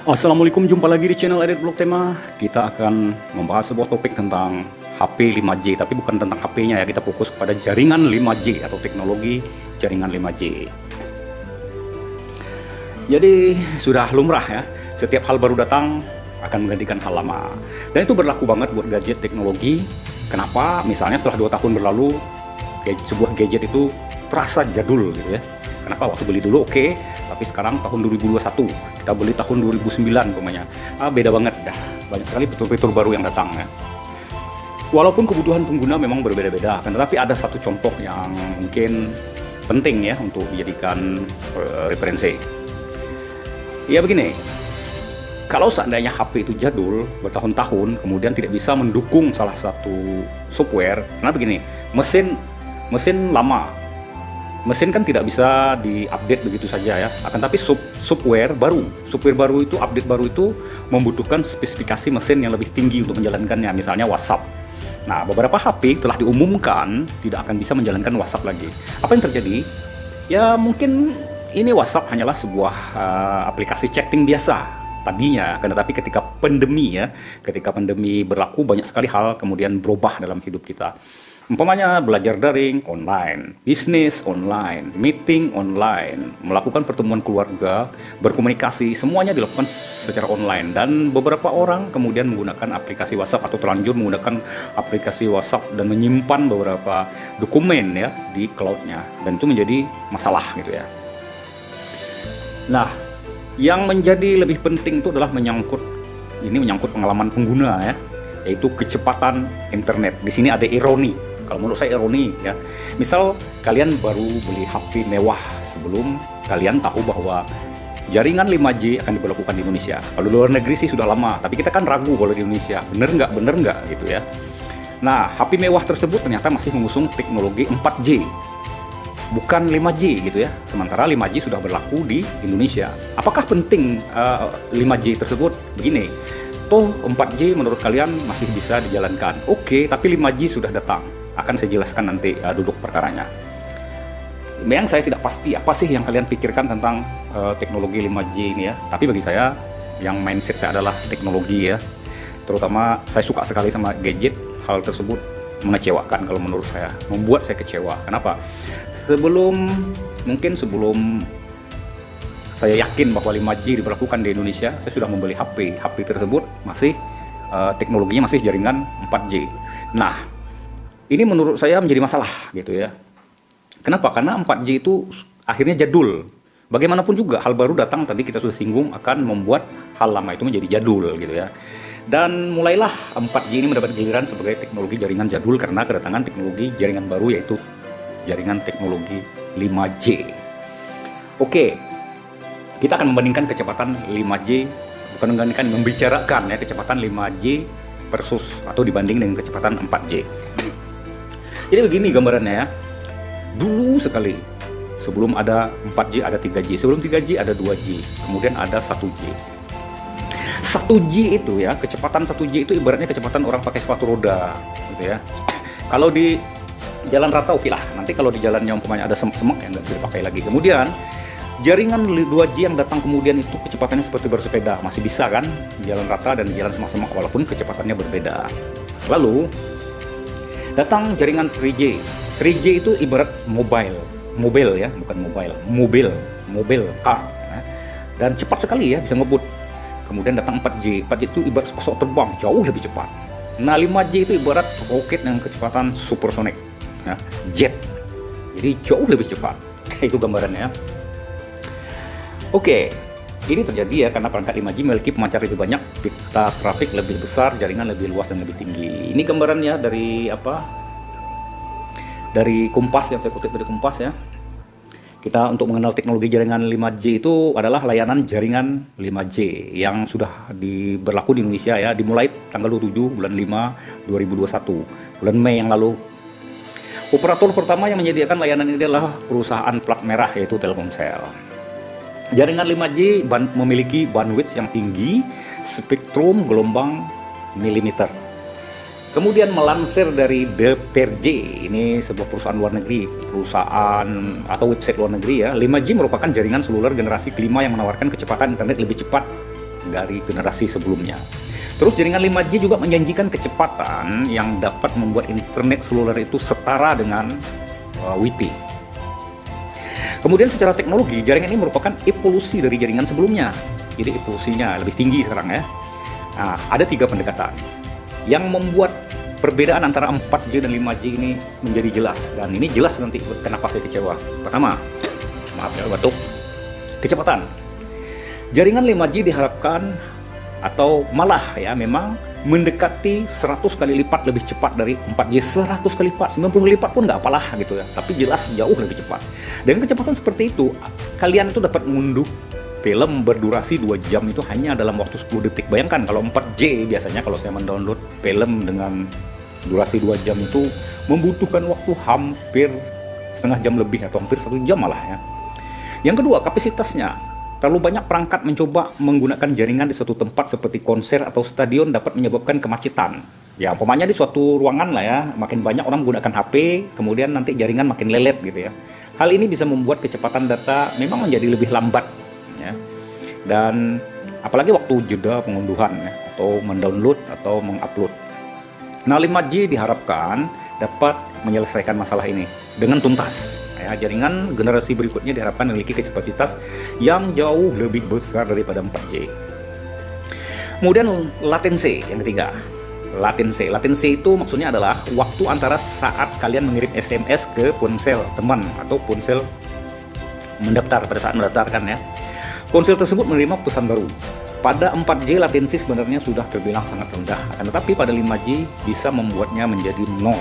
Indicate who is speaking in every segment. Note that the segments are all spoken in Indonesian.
Speaker 1: Assalamualaikum, jumpa lagi di channel Edit Blog Tema. Kita akan membahas sebuah topik tentang HP 5G, tapi bukan tentang HP-nya ya, kita fokus kepada jaringan 5G atau teknologi jaringan 5G. Jadi sudah lumrah ya, setiap hal baru datang akan menggantikan hal lama. Dan itu berlaku banget buat gadget teknologi. Kenapa? Misalnya setelah 2 tahun berlalu, sebuah gadget itu terasa jadul gitu ya. Kenapa? Waktu beli dulu oke, tapi sekarang tahun 2021, kita beli tahun 2009 umpamanya. Beda banget dah. Banyak sekali fitur-fitur baru yang datang ya. Walaupun kebutuhan pengguna memang berbeda-beda, kan, tetapi ada satu contoh yang mungkin penting ya untuk dijadikan referensi. Ya begini, kalau seandainya HP itu jadul bertahun-tahun, kemudian tidak bisa mendukung salah satu software, karena begini, mesin lama, mesin kan tidak bisa diupdate begitu saja ya. Akan tapi software baru itu, update baru itu membutuhkan spesifikasi mesin yang lebih tinggi untuk menjalankannya. Misalnya WhatsApp. Nah, beberapa HP telah diumumkan tidak akan bisa menjalankan WhatsApp lagi. Apa yang terjadi? Ya mungkin ini WhatsApp hanyalah sebuah aplikasi chatting biasa tadinya. Kan tetapi ketika pandemi berlaku, banyak sekali hal kemudian berubah dalam hidup kita. Umpamanya belajar daring online, bisnis online, meeting online, melakukan pertemuan keluarga, berkomunikasi, semuanya dilakukan secara online. Dan beberapa orang kemudian menggunakan aplikasi WhatsApp atau terlanjur menggunakan aplikasi WhatsApp dan menyimpan beberapa dokumen ya di cloud-nya. Dan itu menjadi masalah gitu ya. Nah, yang menjadi lebih penting itu adalah menyangkut pengalaman pengguna ya, yaitu kecepatan internet. Di sini ada ironi. Kalau menurut saya ironi ya. Misal kalian baru beli HP mewah sebelum kalian tahu bahwa jaringan 5G akan diberlakukan di Indonesia. Kalau di luar negeri sih sudah lama, tapi kita kan ragu kalau di Indonesia. Bener nggak gitu ya. Nah, HP mewah tersebut ternyata masih mengusung teknologi 4G. Bukan 5G gitu ya. Sementara 5G sudah berlaku di Indonesia. Apakah penting 5G tersebut? Begini, toh 4G menurut kalian masih bisa dijalankan. Oke, tapi 5G sudah datang. Akan saya jelaskan nanti duduk perkaranya. Memang saya tidak pasti apa sih yang kalian pikirkan tentang teknologi 5G ini ya. Tapi bagi saya, yang mindset saya adalah teknologi ya. Terutama saya suka sekali sama gadget. Hal tersebut mengecewakan kalau menurut saya. Membuat saya kecewa. Kenapa? Sebelum saya yakin bahwa 5G diberlakukan di Indonesia, saya sudah membeli HP. HP tersebut masih teknologinya masih jaringan 4G. Nah, ini menurut saya menjadi masalah gitu ya. Kenapa? Karena 4G itu akhirnya jadul. Bagaimanapun juga hal baru datang, tadi kita sudah singgung, akan membuat hal lama itu menjadi jadul gitu ya. Dan mulailah 4G ini mendapat giliran sebagai teknologi jaringan jadul karena kedatangan teknologi jaringan baru, yaitu jaringan teknologi 5G. Oke, kita akan membandingkan kecepatan 5G, membicarakan ya kecepatan 5G versus atau dibanding dengan kecepatan 4G. Jadi begini gambarannya ya. Dulu sekali, sebelum ada 4G ada 3G, sebelum 3G ada 2G, kemudian ada 1G. 1G itu ya, kecepatan 1G itu ibaratnya kecepatan orang pakai sepatu roda gitu ya. Kalau di jalan rata oke lah, nanti kalau di jalannya umpamanya ada semak-semak yang nggak bisa dipakai lagi. Kemudian jaringan 2G yang datang kemudian itu kecepatannya seperti bersepeda, masih bisa kan jalan rata dan jalan semak-semak walaupun kecepatannya berbeda. Lalu datang jaringan 3G. 3G itu ibarat mobil ya, bukan mobil car ya. Dan cepat sekali ya, bisa ngebut. Kemudian datang 4G. 4G itu ibarat pesawat terbang, jauh lebih cepat. Nah, 5G itu ibarat roket dengan kecepatan supersonik ya, jet. Jadi jauh lebih cepat. Itu gambarannya ya. Oke, ini terjadi ya karena perangkat 5G memiliki pemancar lebih banyak, pita trafik lebih besar, jaringan lebih luas dan lebih tinggi. Ini gambarannya dari dari Kompas, yang saya kutip dari Kompas ya. Kita untuk mengenal teknologi jaringan 5G itu adalah layanan jaringan 5G yang sudah berlaku di Indonesia ya, dimulai tanggal 27 bulan 5 2021, bulan Mei yang lalu. Operator pertama yang menyediakan layanan ini adalah perusahaan plat merah, yaitu Telkomsel. Jaringan 5G memiliki bandwidth yang tinggi, spektrum gelombang milimeter. Kemudian melansir dari DPRJ, ini sebuah perusahaan luar negeri, perusahaan atau website luar negeri ya, 5G merupakan jaringan seluler generasi kelima yang menawarkan kecepatan internet lebih cepat dari generasi sebelumnya. Terus jaringan 5G juga menjanjikan kecepatan yang dapat membuat internet seluler itu setara dengan Wi-Fi. Kemudian secara teknologi, jaringan ini merupakan evolusi dari jaringan sebelumnya. Jadi evolusinya lebih tinggi sekarang ya. Nah, ada 3 pendekatan yang membuat perbedaan antara 4G dan 5G ini menjadi jelas. Dan ini jelas nanti kenapa saya kecewa. Pertama, maaf ya batuk, kecepatan. Jaringan 5G diharapkan atau malah ya memang mendekati 100 kali lipat lebih cepat dari 4G. 100 kali lipat, 90 kali lipat pun nggak apalah gitu ya. Tapi jelas jauh lebih cepat. Dengan kecepatan seperti itu, kalian itu dapat mengunduh film berdurasi 2 jam itu hanya dalam waktu 10 detik. Bayangkan kalau 4G biasanya kalau saya mendownload film dengan durasi 2 jam itu membutuhkan waktu hampir setengah jam lebih atau hampir 1 jam malah ya. Yang kedua, kapasitasnya. Terlalu banyak perangkat mencoba menggunakan jaringan di suatu tempat seperti konser atau stadion dapat menyebabkan kemacetan. Ya, umpamanya di suatu ruangan lah ya, makin banyak orang menggunakan HP, kemudian nanti jaringan makin lelet gitu ya. Hal ini bisa membuat kecepatan data memang menjadi lebih lambat ya. Dan apalagi waktu jeda pengunduhan ya, atau mendownload atau mengupload. Nah, 5G diharapkan dapat menyelesaikan masalah ini dengan tuntas. Ya, jaringan generasi berikutnya diharapkan memiliki kapasitas yang jauh lebih besar daripada 4G. Kemudian latensi yang ketiga. Latensi itu maksudnya adalah waktu antara saat kalian mengirim SMS ke ponsel teman atau ponsel mendaftar pada saat mendaftarkan ya. Ponsel tersebut menerima pesan baru. Pada 4G latensi sebenarnya sudah terbilang sangat rendah, akan tetapi pada 5G bisa membuatnya menjadi 0.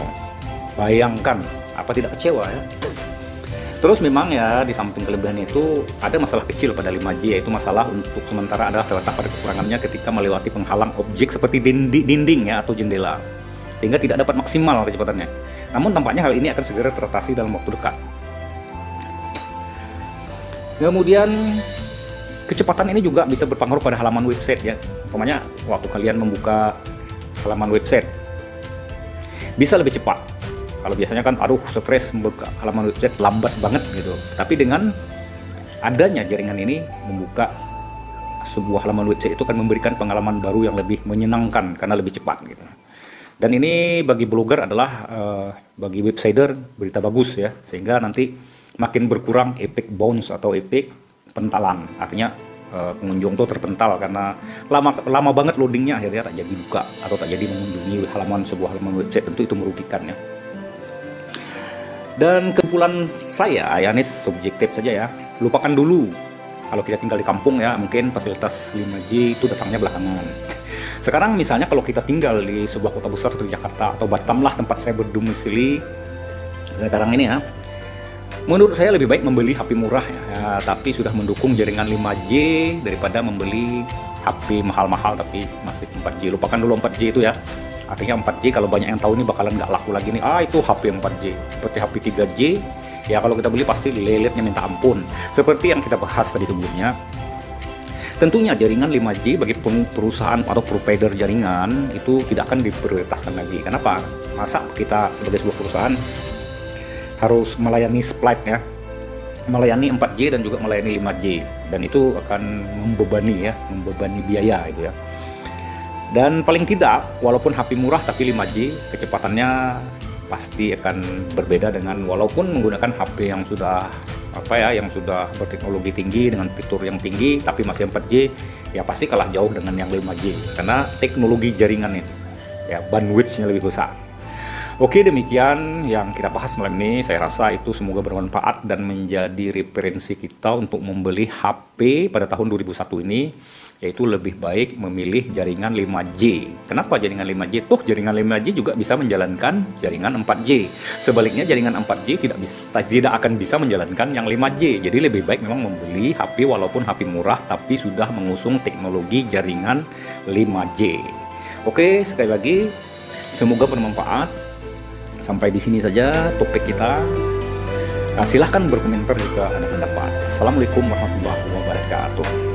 Speaker 1: Bayangkan, apa tidak kecewa ya? Terus memang ya di samping kelebihan itu ada masalah kecil pada 5G, yaitu masalah untuk sementara adalah terletak pada kekurangannya ketika melewati penghalang objek seperti dinding ya atau jendela, sehingga tidak dapat maksimal kecepatannya. Namun tampaknya hal ini akan segera teratasi dalam waktu dekat. Kemudian kecepatan ini juga bisa berpengaruh pada halaman website ya. Umpamanya waktu kalian membuka halaman website bisa lebih cepat. Kalau biasanya kan aduh stres membuka halaman website lambat banget gitu. Tapi dengan adanya jaringan ini membuka sebuah halaman website itu akan memberikan pengalaman baru yang lebih menyenangkan karena lebih cepat gitu. Dan ini bagi blogger adalah bagi websider berita bagus ya, sehingga nanti makin berkurang efek bounce atau efek pentalan. Artinya pengunjung tuh terpental karena lama banget loadingnya, akhirnya tak jadi buka atau tak jadi mengunjungi sebuah halaman website. Tentu itu merugikan ya. Dan kesimpulan saya, ya ini subjektif saja ya, lupakan dulu kalau kita tinggal di kampung ya, mungkin fasilitas 5G itu datangnya belakangan. Sekarang misalnya kalau kita tinggal di sebuah kota besar seperti Jakarta atau Batam lah tempat saya berdomisili sekarang ini ya, menurut saya lebih baik membeli HP murah ya, tapi sudah mendukung jaringan 5G daripada membeli HP mahal-mahal tapi masih 4G. Lupakan dulu 4G itu ya. Artinya 4G kalau banyak yang tahu ini bakalan nggak laku lagi nih. Itu HP 4G. Seperti HP 3G, ya kalau kita beli pasti leletnya minta ampun. Seperti yang kita bahas tadi sebelumnya. Tentunya jaringan 5G bagi perusahaan atau provider jaringan itu tidak akan diprioritaskan lagi. Kenapa? Masa kita sebagai sebuah perusahaan harus melayani split ya, melayani 4G dan juga melayani 5G, dan itu akan membebani biaya itu ya. Dan paling tidak walaupun HP murah tapi 5G kecepatannya pasti akan berbeda dengan walaupun menggunakan HP yang sudah yang sudah berteknologi tinggi dengan fitur yang tinggi tapi masih 4G, ya pasti kalah jauh dengan yang 5G karena teknologi jaringan itu ya bandwidth-nya lebih besar. Oke, demikian yang kita bahas malam ini. Saya rasa itu semoga bermanfaat dan menjadi referensi kita untuk membeli HP pada tahun 2001 ini, yaitu lebih baik memilih jaringan 5G. Kenapa jaringan 5G? Jaringan 5G juga bisa menjalankan jaringan 4G. Sebaliknya jaringan 4G tidak akan bisa menjalankan yang 5G. Jadi lebih baik memang membeli HP walaupun HP murah tapi sudah mengusung teknologi jaringan 5G. Oke, sekali lagi semoga bermanfaat. Sampai di sini saja topik kita. Silahkan berkomentar jika ada pendapat. Assalamualaikum warahmatullahi wabarakatuh.